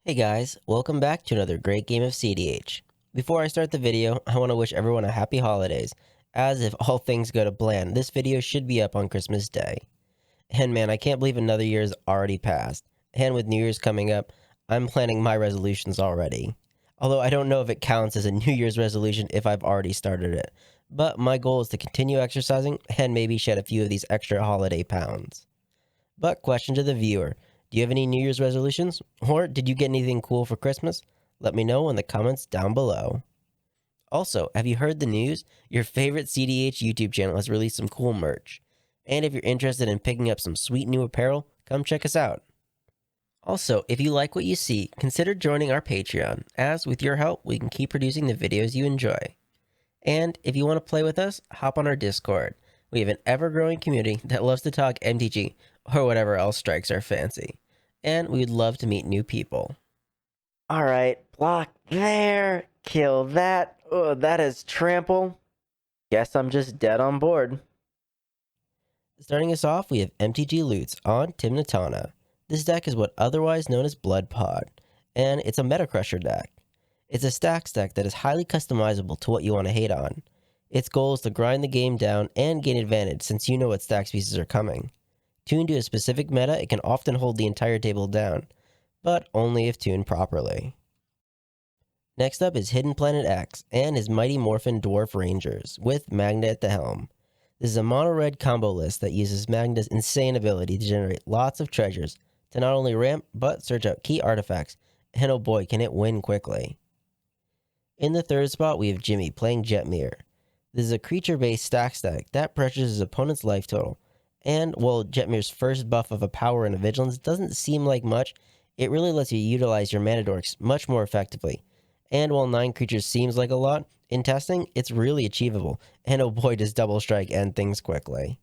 Hey guys, welcome back to another great game of CEDH. Before I start the video, I want to wish everyone a happy holidays, as if all things go to plan, this video should be up on Christmas Day. And man, I can't believe another year has already passed, and with New Year's coming up, I'm planning my resolutions already. Although I don't know if it counts as a New Year's resolution if I've already started it, but my goal is to continue exercising and maybe shed a few of these extra holiday pounds. But question to the viewer. Do you have any New Year's resolutions? Or did you get anything cool for Christmas? Let me know in the comments down below. Also, have you heard the news? Your favorite CEDH YouTube channel has released some cool merch. And if you're interested in picking up some sweet new apparel, come check us out. Also, if you like what you see, consider joining our Patreon, as with your help, we can keep producing the videos you enjoy. And if you want to play with us, hop on our Discord. We have an ever-growing community that loves to talk MTG, or whatever else strikes our fancy. And we'd love to meet new people. Alright, block there, kill that. Oh, that is trample. Guess I'm just dead on board. Starting us off, we have MTG Loots on Tymna Tana. This deck is what otherwise known as Blood Pod, and it's a Meta Crusher deck. It's a stax deck that is highly customizable to what you want to hate on. Its goal is to grind the game down and gain advantage since you know what stax pieces are coming. Tuned to a specific meta, it can often hold the entire table down, but only if tuned properly. Next up is Hidden Planet X and his Mighty Morphin Dwarf Rangers, with Magda at the helm. This is a mono-red combo list that uses Magda's insane ability to generate lots of treasures to not only ramp, but search out key artifacts, and oh boy can it win quickly. In the third spot, we have Jimmy playing Jetmir. This is a creature-based stax deck that pressures his opponent's life total. And while Jetmir's first buff of a power and a vigilance doesn't seem like much, it really lets you utilize your mana dorks much more effectively. And while 9 creatures seems like a lot, in testing, it's really achievable, and oh boy does Double Strike end things quickly.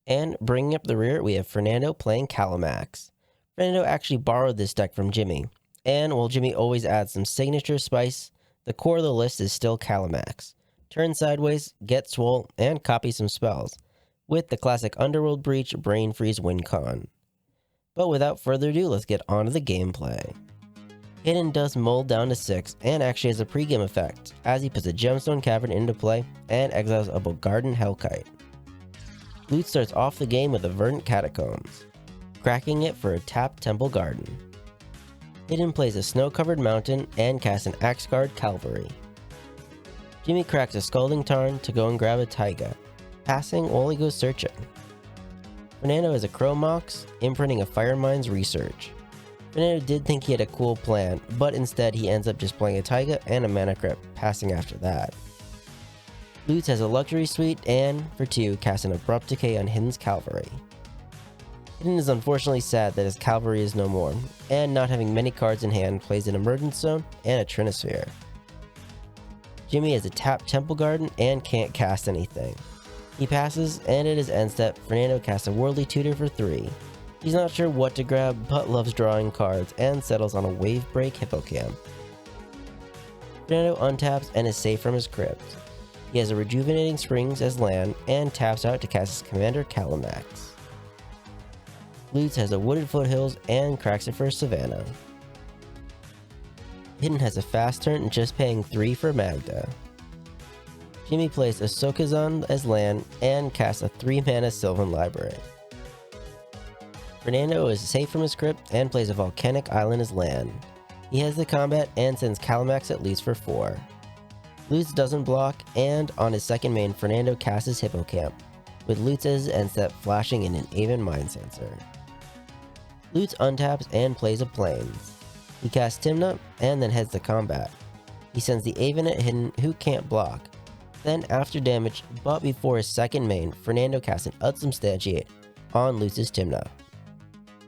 And bringing up the rear, we have Fernando playing Kalamax. Fernando actually borrowed this deck from Jimmy, and while Jimmy always adds some signature spice, the core of the list is still Kalamax. Turn sideways, get swole, and copy some spells, with the classic Underworld Breach, Brain Freeze, Win Con. But without further ado, let's get on to the gameplay. Hidden does mold down to 6, and actually has a pregame effect, as he puts a Gemstone Cavern into play, and exiles a Bogarden Hellkite. Loot starts off the game with a Verdant Catacombs, cracking it for a tapped Temple Garden. Hidden plays a Snow-Covered Mountain, and casts an Axguard Cavalry. Jimmy cracks a Scalding Tarn to go and grab a Taiga, passing while he goes searching. Fernando has a Crow Mox, imprinting a Firemine's Research. Fernando did think he had a cool plan, but instead he ends up just playing a Taiga and a Mana Crypt, passing after that. Loots has a Luxury Suite, and, for 2, casts an Abrupt Decay on Hidden's Cavalry. Hidden is unfortunately sad that his Cavalry is no more, and not having many cards in hand plays an Emergence Zone and a Trinisphere. Jimmy has a tapped Temple Garden and can't cast anything. He passes, and at his end step, Fernando casts a Worldly Tutor for 3. He's not sure what to grab, but loves drawing cards, and settles on a Wave Break Hippocamp. Fernando untaps and is safe from his crypt. He has a Rejuvenating Springs as land, and taps out to cast his commander Kalamax. Loots has a Wooded Foothills, and cracks it for Savannah. Hidden has a fast turn, just paying 3 for Magda. Jimmy plays a Sokazan as land, and casts a 3-mana Sylvan Library. Fernando is safe from his crypt, and plays a Volcanic Island as land. He has the combat, and sends Kalamax at least for 4. Loots doesn't block, and on his second main, Fernando casts his Hippocamp, with Loots as his end step flashing in an Aven Mind Sensor. Loots untaps and plays a Plains. He casts Tymna, and then heads to combat. He sends the Aven at Hidden, who can't block. Then, after damage, but before his second main, Fernando casts an Unsubstantiate on Loots' Tymna.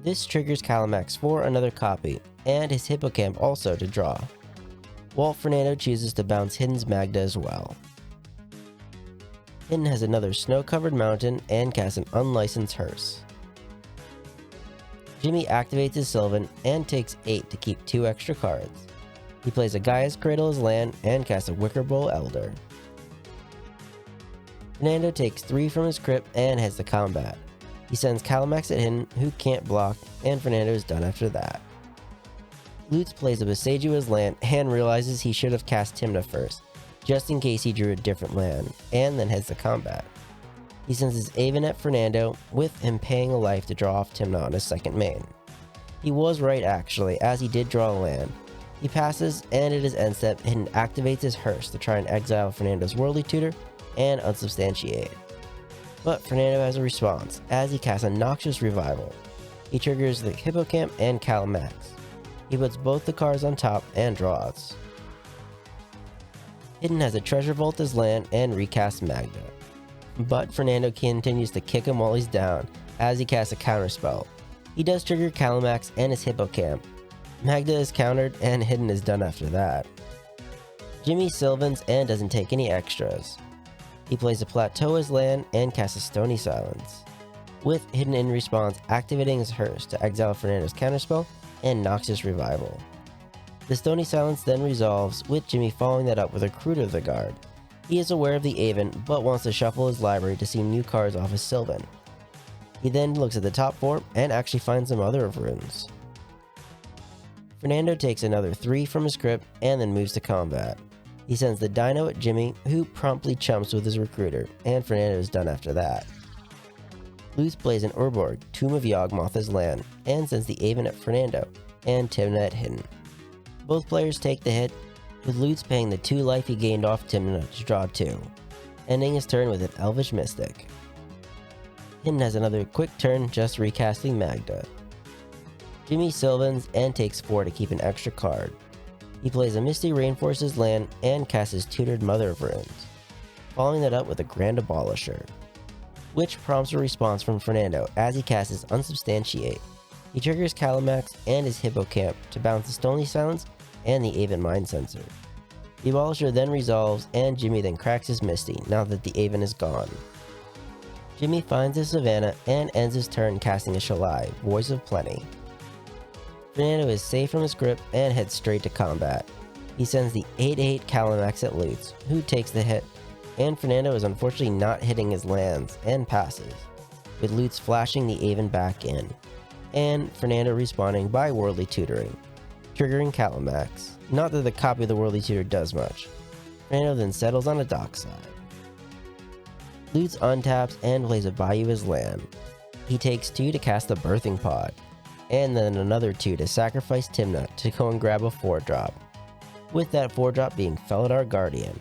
This triggers Kalamax for another copy, and his Hippocamp also to draw, while Fernando chooses to bounce Hidden's Magda as well. Hidden has another Snow-Covered Mountain and casts an Unlicensed Hearse. Jimmy activates his Sylvan and takes 8 to keep 2 extra cards. He plays a Gaia's Cradle as land and casts a Wicker Bowl Elder. Fernando takes 3 from his crypt and heads to combat. He sends Kalamax at Hidden, who can't block, and Fernando is done after that. Lutz plays a Besejua's land and realizes he should have cast Tymna first, just in case he drew a different land, and then heads to combat. He sends his Aven at Fernando, with him paying a life to draw off Tymna on his second main. He was right actually, as he did draw a land. He passes, and at his end step, Hidden activates his Hearse to try and exile Fernando's Worldly Tutor and unsubstantiate. But Fernando has a response, as he casts a Noxious Revival. He triggers the Hippocamp and Kalamax. He puts both the cards on top and draws. Hidden has a Treasure Vault as land and recasts Magda. But Fernando continues to kick him while he's down, as he casts a counterspell. He does trigger Kalamax and his Hippocamp. Magda is countered and Hidden is done after that. Jimmy Sylvans and doesn't take any extras. He plays a Plateau as land and casts a Stony Silence, with Hidden in response activating his Hearse to exile Fernando's counterspell and Noxious Revival. The Stony Silence then resolves, with Jimmy following that up with a Recruiter of the Guard. He is aware of the Aven, but wants to shuffle his library to see new cards off his Sylvan. He then looks at the top 4 and actually finds a Mother of Runes. Fernando takes another 3 from his crypt and then moves to combat. He sends the Dino at Jimmy, who promptly chumps with his Recruiter, and Fernando is done after that. Lutz plays an Urborg, Tomb of Yawgmoth as land, and sends the Aven at Fernando, and Tymna at Hidden. Both players take the hit, with Lutz paying the 2 life he gained off Tymna to draw 2, ending his turn with an Elvish Mystic. Hidden has another quick turn, just recasting Magda. Jimmy Sylvans and takes 4 to keep an extra card. He plays a Misty Rainforest's land and casts his tutored Mother of Runes, following that up with a Grand Abolisher, which prompts a response from Fernando as he casts his Unsubstantiate. He triggers Kalamax and his Hippocamp to bounce the Stony Silence and the Aven Mind Sensor. The Abolisher then resolves, and Jimmy then cracks his Misty now that the Aven is gone. Jimmy finds his Savannah and ends his turn casting a Shalai, Voice of Plenty. Fernando is safe from his grip and heads straight to combat. He sends the 8/8 Kalamax at Lutz, who takes the hit, and Fernando is unfortunately not hitting his lands and passes, with Lutz flashing the Aven back in, and Fernando responding by Worldly Tutoring, triggering Kalamax. Not that the copy of the Worldly Tutor does much. Fernando then settles on a dockside. Lutz untaps and plays a Bayou as land. He takes 2 to cast the Birthing Pod, and then another 2 to sacrifice Tymna to go and grab a 4-drop, with that 4-drop being Felidar Guardian,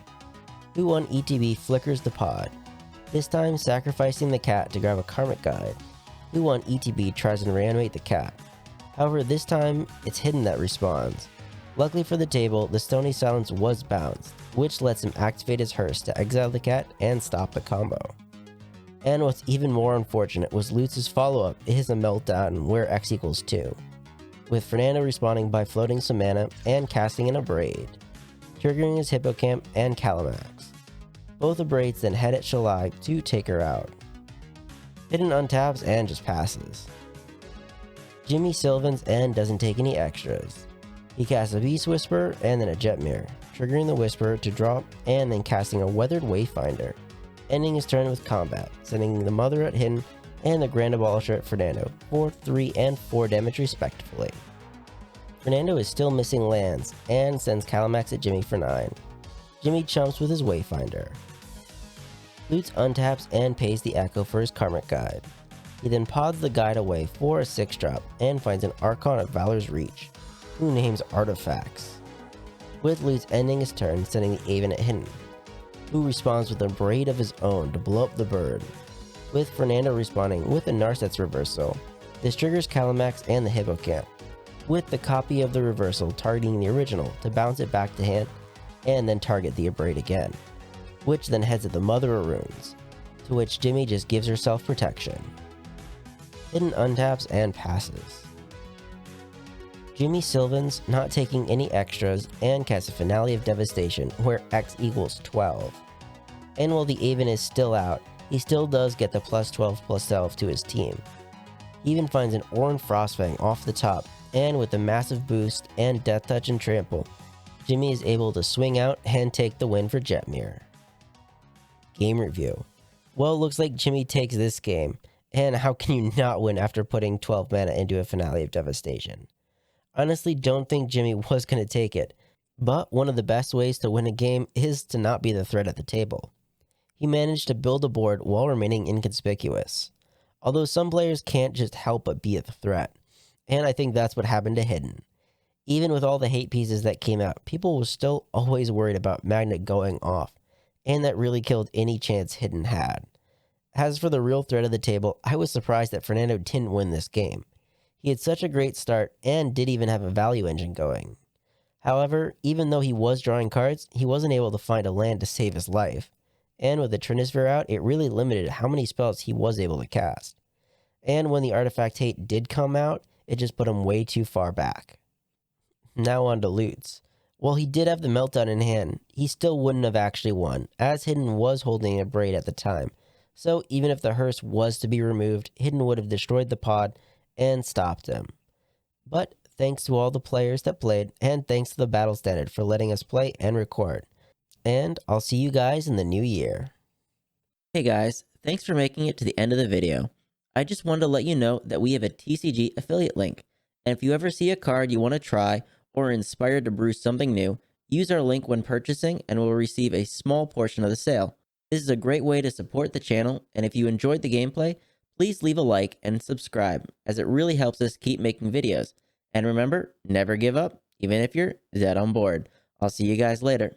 who on ETB flickers the pod, this time sacrificing the cat to grab a Karmic Guide, who on ETB tries to reanimate the cat. However, this time it's Hidden that responds. Luckily for the table, the Stony Silence was bounced, which lets him activate his Hearse to exile the cat and stop the combo. And what's even more unfortunate was Lutz's follow-up is a Meltdown where X equals 2, with Fernando responding by floating some mana and casting an Abrade, triggering his Hippocamp and Kalamax. Both Abrades then head at Shalai to take her out. Hidden untaps and just passes. Jimmy Sylvans and doesn't take any extras. He casts a Beast Whisperer and then a Jetmir, triggering the Whisperer to draw and then casting a Weathered Wayfinder, ending his turn with combat, sending the Mother at Hidden and the Grand Abolisher at Fernando for 3 and 4 damage respectively. Fernando is still missing lands and sends Kalamax at Jimmy for 9. Jimmy chumps with his Wayfinder. Lutz untaps and pays the Echo for his Karmic Guide. He then pods the guide away for a 6-drop and finds an Archon of Valor's Reach, who names Artifacts, with Lutz ending his turn sending the Aven at Hidden, who responds with a Braid of his own to blow up the bird, with Fernando responding with a Narset's Reversal. This triggers Kalamax and the Hippocamp, with the copy of the reversal targeting the original to bounce it back to hand and then target the Abrade again, which then heads at the Mother of Runes, to which Jimmy just gives herself protection. Hidden untaps and passes. Jimmy Sylvans not taking any extras and casts a Finale of Devastation where X equals 12. And while the Aven is still out, he still does get the +12/+12 to his team. He even finds an Oran Frostfang off the top, and with the massive boost and Death Touch and Trample, Jimmy is able to swing out and take the win for Jetmir. Game review. Well, it looks like Jimmy takes this game, and how can you not win after putting 12 mana into a Finale of Devastation? Honestly, don't think Jimmy was going to take it, but one of the best ways to win a game is to not be the threat at the table. He managed to build a board while remaining inconspicuous, although some players can't just help but be a threat, and I think that's what happened to Hidden. Even with all the hate pieces that came out, people were still always worried about Magda going off, and that really killed any chance Hidden had. As for the real threat of the table, I was surprised that Fernando didn't win this game. He had such a great start and did even have a value engine going. However, even though he was drawing cards, he wasn't able to find a land to save his life. And with the Trinisphere out, it really limited how many spells he was able to cast. And when the Artifact Hate did come out, it just put him way too far back. Now on to Lutz. While he did have the Meltdown in hand, he still wouldn't have actually won, as Hidden was holding a Braid at the time. So even if the Hearse was to be removed, Hidden would have destroyed the pod and stopped him. But thanks to all the players that played, and thanks to the Battle Standard for letting us play and record. And I'll see you guys in the new year. Hey guys, thanks for making it to the end of the video. I just wanted to let you know that we have a TCG affiliate link, and if you ever see a card you want to try or are inspired to brew something new, use our link when purchasing and we'll receive a small portion of the sale. This is a great way to support the channel, and if you enjoyed the gameplay, please leave a like and subscribe, as it really helps us keep making videos. And remember, never give up, even if you're dead on board. I'll see you guys later.